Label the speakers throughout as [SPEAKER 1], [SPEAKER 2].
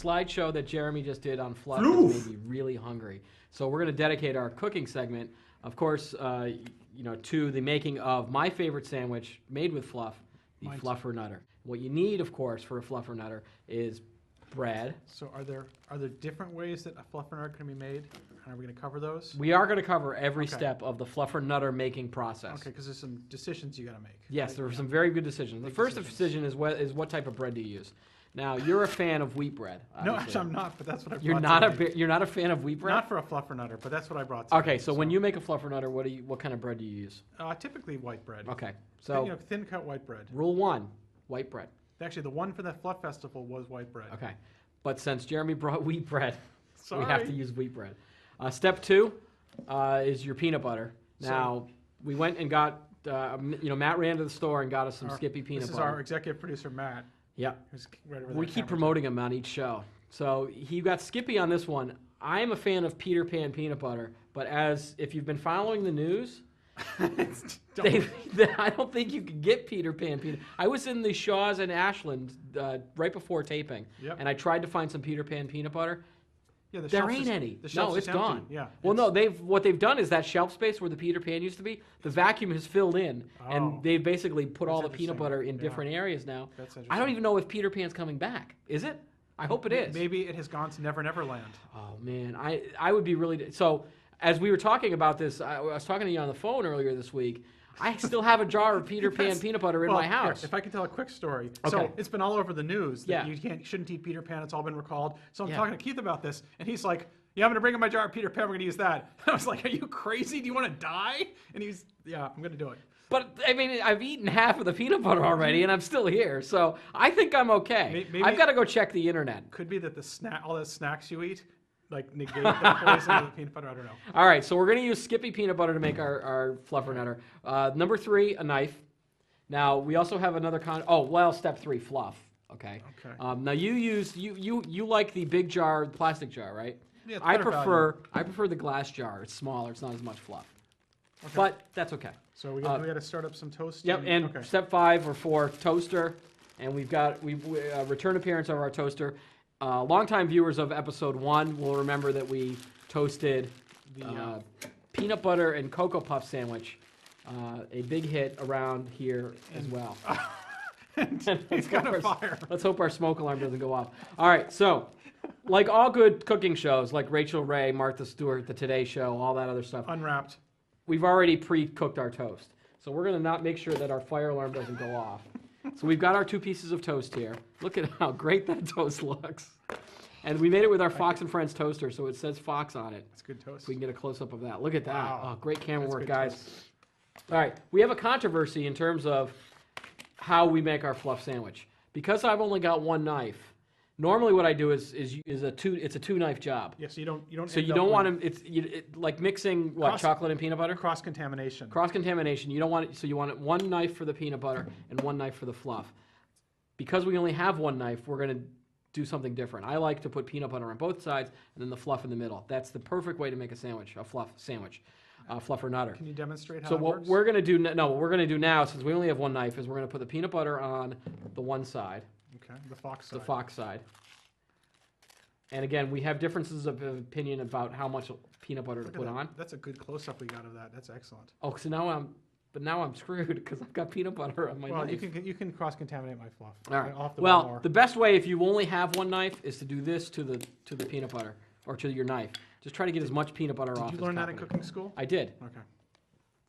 [SPEAKER 1] slideshow that Jeremy just did on Fluff has made me really hungry. So we're going to dedicate our cooking segment, of course, to the making of my favorite sandwich made with Fluff, the Fluffernutter. What you need, of course, for a Fluffernutter is bread.
[SPEAKER 2] So are there different ways that a Fluffernutter can be made? Are we going to cover those?
[SPEAKER 1] We are going to cover every step of the Fluffernutter making process.
[SPEAKER 2] Okay, because there's some decisions you got to make.
[SPEAKER 1] Yes, there are some very good decisions. The first decision is what type of bread do you use. Now, you're a fan of wheat bread. Obviously.
[SPEAKER 2] No, actually, I'm not, but that's what I brought.
[SPEAKER 1] You're not a fan of wheat bread?
[SPEAKER 2] Not for a Fluffernutter, but that's what I brought.
[SPEAKER 1] Okay, so when you make a Fluffernutter, what kind of bread do you use?
[SPEAKER 2] Typically white bread.
[SPEAKER 1] Okay, so
[SPEAKER 2] thin cut white bread.
[SPEAKER 1] Rule 1, white bread.
[SPEAKER 2] Actually, the one for the Fluff Festival was white bread.
[SPEAKER 1] Okay, but since Jeremy brought wheat bread, we have to use wheat bread. Step 2 is your peanut butter. Now, we went and got, Matt ran to the store and got us some Skippy peanut butter.
[SPEAKER 2] This is our executive producer, Matt.
[SPEAKER 1] Yeah. We keep promoting him on each show. So he got Skippy on this one. I am a fan of Peter Pan peanut butter, but if you've been following the news, I don't think you can get Peter Pan peanut. I was in the Shaws and Ashland right before taping, and I tried to find some Peter Pan peanut butter.
[SPEAKER 2] Yeah,
[SPEAKER 1] there ain't any. No, it's gone.
[SPEAKER 2] Yeah.
[SPEAKER 1] Well, no, what they've done is that shelf space where the Peter Pan used to be, the vacuum has filled in, and they've basically put all the peanut butter in different areas now.
[SPEAKER 2] That's
[SPEAKER 1] I don't even know if Peter Pan's coming back. Is it? I hope it is.
[SPEAKER 2] Maybe it has gone to Never Never Land.
[SPEAKER 1] Oh man, I would be really so. As we were talking about this, I was talking to you on the phone earlier this week. I still have a jar of Peter Pan peanut butter in my house.
[SPEAKER 2] Here, if I can tell a quick story.
[SPEAKER 1] Okay.
[SPEAKER 2] So it's been all over the news that you shouldn't eat Peter Pan. It's all been recalled. So I'm talking to Keith about this, and he's like, yeah, I'm going to bring in my jar of Peter Pan. We're going to use that. I was like, are you crazy? Do you want to die? And he's, yeah, I'm going to do it.
[SPEAKER 1] But, I mean, I've eaten half of the peanut butter already, and I'm still here. So I think I'm okay. Maybe I've got to go check the internet.
[SPEAKER 2] Could be that all the snacks you eat negate the poison of the peanut butter. I don't know.
[SPEAKER 1] All right, so we're going to use Skippy peanut butter to make our Fluffernutter. Number 3, a knife. Now, we also have another step 3, fluff. Okay. Now, you like the big jar, plastic jar, right?
[SPEAKER 2] Yeah,
[SPEAKER 1] I prefer the glass jar. It's smaller. It's not as much fluff. Okay. But that's okay.
[SPEAKER 2] So we got to start up some toast.
[SPEAKER 1] Yep, and step 5 or 4, toaster. And we've return appearance of our toaster. Longtime viewers of episode 1 will remember that we toasted the peanut butter and Cocoa Puff sandwich, a big hit around here as well.
[SPEAKER 2] It's got a fire.
[SPEAKER 1] Let's hope our smoke alarm doesn't go off. All right, so like all good cooking shows, like Rachel Ray, Martha Stewart, The Today Show, all that other stuff,
[SPEAKER 2] Unwrapped.
[SPEAKER 1] We've already pre-cooked our toast. So we're going to not make sure that our fire alarm doesn't go off. So we've got our 2 pieces of toast here. Look at how great that toast looks. And we made it with our Fox and Friends toaster, so it says Fox on it.
[SPEAKER 2] It's good toast.
[SPEAKER 1] If we can get a close-up of that. Look at that.
[SPEAKER 2] Wow.
[SPEAKER 1] Oh, great camera work, guys.
[SPEAKER 2] Toast.
[SPEAKER 1] All right, we have a controversy in terms of how we make our fluff sandwich. Because I've only got one knife, normally what I do is a 2-knife job.
[SPEAKER 2] Yeah, so you don't.
[SPEAKER 1] So you don't want to. It's like mixing chocolate and peanut butter.
[SPEAKER 2] Cross contamination.
[SPEAKER 1] Cross contamination. You don't want it. So you want it 1 knife for the peanut butter and 1 knife for the fluff. Because we only have 1 knife, we're going to do something different. I like to put peanut butter on both sides and then the fluff in the middle. That's the perfect way to make a sandwich, a fluff sandwich, Fluffernutter.
[SPEAKER 2] Can you demonstrate how
[SPEAKER 1] so
[SPEAKER 2] it works?
[SPEAKER 1] what we're going to do? No, what we're going to do now, since we only have 1 knife, is we're going to put the peanut butter on the one side.
[SPEAKER 2] Okay, the Fox side.
[SPEAKER 1] The Fox side. And again, we have differences of opinion about how much peanut butter to put on.
[SPEAKER 2] That's a good close-up we got of that. That's excellent.
[SPEAKER 1] Oh, so now I'm screwed because I've got peanut butter on my knife.
[SPEAKER 2] Well, you can cross-contaminate my fluff.
[SPEAKER 1] All right. The best way if you only have 1 knife is to do this to the peanut butter or to your knife. Just try to get as much peanut butter off.
[SPEAKER 2] Did you learn that in cooking school?
[SPEAKER 1] I did.
[SPEAKER 2] Okay.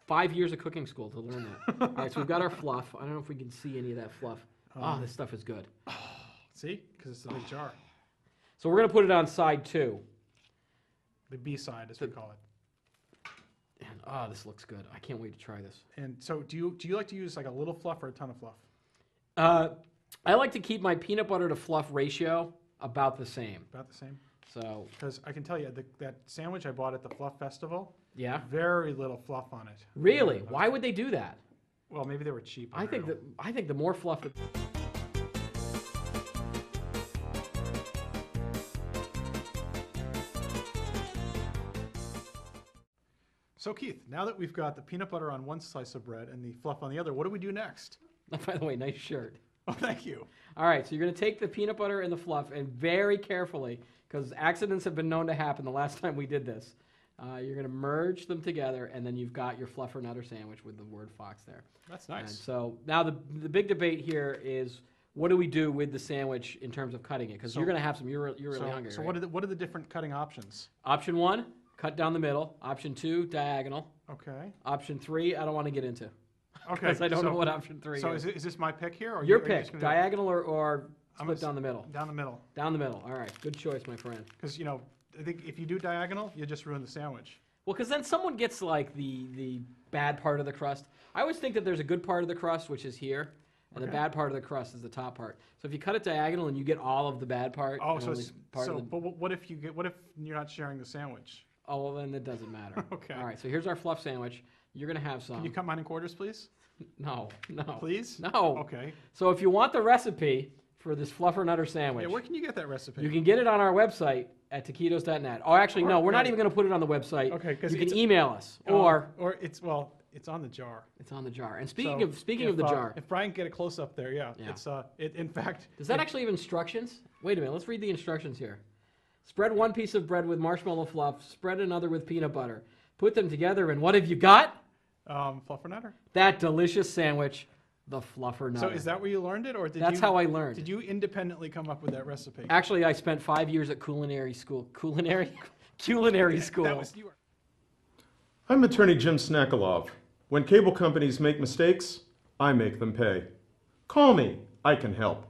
[SPEAKER 1] 5 years of cooking school to learn that. All right, so we've got our fluff. I don't know if we can see any of that fluff. This stuff is good.
[SPEAKER 2] See? Because it's a big jar.
[SPEAKER 1] So we're going to put it on side 2.
[SPEAKER 2] The B side, as we call it.
[SPEAKER 1] And this looks good. I can't wait to try this.
[SPEAKER 2] And so do you like to use like a little fluff or a ton of fluff?
[SPEAKER 1] I like to keep my peanut butter to fluff ratio about the same.
[SPEAKER 2] About the same?
[SPEAKER 1] So,
[SPEAKER 2] because I can tell you, that sandwich I bought at the Fluff Festival,
[SPEAKER 1] yeah,
[SPEAKER 2] very little fluff on it.
[SPEAKER 1] Really? Why would they do that?
[SPEAKER 2] Well, maybe they were cheap.
[SPEAKER 1] I think the more fluff.
[SPEAKER 2] So Keith, now that we've got the peanut butter on one slice of bread and the fluff on the other, what do we do next?
[SPEAKER 1] By the way, nice shirt.
[SPEAKER 2] Oh, thank you.
[SPEAKER 1] All right, so you're going to take the peanut butter and the fluff, and very carefully, because accidents have been known to happen the last time we did this, you're going to merge them together, and then you've got your Fluffernutter sandwich with the word Fox there.
[SPEAKER 2] That's nice.
[SPEAKER 1] And so now the big debate here is, what do we do with the sandwich in terms of cutting it? Because you're going to have some, you're really hungry,
[SPEAKER 2] So
[SPEAKER 1] right?
[SPEAKER 2] what are the different cutting options?
[SPEAKER 1] Option 1, cut down the middle. Option 2, diagonal.
[SPEAKER 2] Okay.
[SPEAKER 1] Option 3, I don't want to get into.
[SPEAKER 2] Okay.
[SPEAKER 1] Because I don't know what option 3
[SPEAKER 2] So
[SPEAKER 1] is.
[SPEAKER 2] is this my pick here? Or
[SPEAKER 1] Your
[SPEAKER 2] are you
[SPEAKER 1] pick,
[SPEAKER 2] just gonna do it?
[SPEAKER 1] diagonal or
[SPEAKER 2] I'm
[SPEAKER 1] split
[SPEAKER 2] gonna
[SPEAKER 1] down the middle.
[SPEAKER 2] Down the middle.
[SPEAKER 1] Down the middle. All right, good choice, my friend.
[SPEAKER 2] Because, you know, I think if you do diagonal, you just ruin the sandwich.
[SPEAKER 1] Well, because then someone gets like the bad part of the crust. I always think that there's a good part of the crust, which is here, and the bad part of the crust is the top part. So if you cut it diagonal and you get all of the bad part,
[SPEAKER 2] Oh,
[SPEAKER 1] and
[SPEAKER 2] so
[SPEAKER 1] only
[SPEAKER 2] it's,
[SPEAKER 1] part of the,
[SPEAKER 2] but what if you're not sharing the sandwich?
[SPEAKER 1] oh, well, then it doesn't matter.
[SPEAKER 2] Okay.
[SPEAKER 1] All right, so here's our fluff sandwich. You're gonna have some.
[SPEAKER 2] Can you cut mine in quarters, please?
[SPEAKER 1] No.
[SPEAKER 2] Please?
[SPEAKER 1] No.
[SPEAKER 2] Okay.
[SPEAKER 1] So if you want the recipe for this Fluffernutter sandwich,
[SPEAKER 2] Yeah, where can you get that recipe?
[SPEAKER 1] you can get it on our website at taquitos.net. Oh, actually, no, we're not even going to put it on the website.
[SPEAKER 2] Okay, 'cause
[SPEAKER 1] you can
[SPEAKER 2] it's-
[SPEAKER 1] email us, or
[SPEAKER 2] it's on the jar.
[SPEAKER 1] it's on the jar. And speaking
[SPEAKER 2] So
[SPEAKER 1] of the jar,
[SPEAKER 2] if Brian can get a close up there, yeah. It's in fact.
[SPEAKER 1] does that actually have instructions? Wait a minute, let's read the instructions here. Spread one piece of bread with marshmallow fluff. Spread another with peanut butter. Put them together, and what have you got?
[SPEAKER 2] Fluffernutter?
[SPEAKER 1] That delicious sandwich, the Fluffernutter.
[SPEAKER 2] So is that where you learned it, or
[SPEAKER 1] That's how I learned.
[SPEAKER 2] Did you independently come up with that recipe?
[SPEAKER 1] Actually, I spent 5 years at culinary school. Culinary school.
[SPEAKER 2] That was you.
[SPEAKER 3] I'm attorney Jim Snakalov. When cable companies make mistakes, I make them pay. Call me, I can help.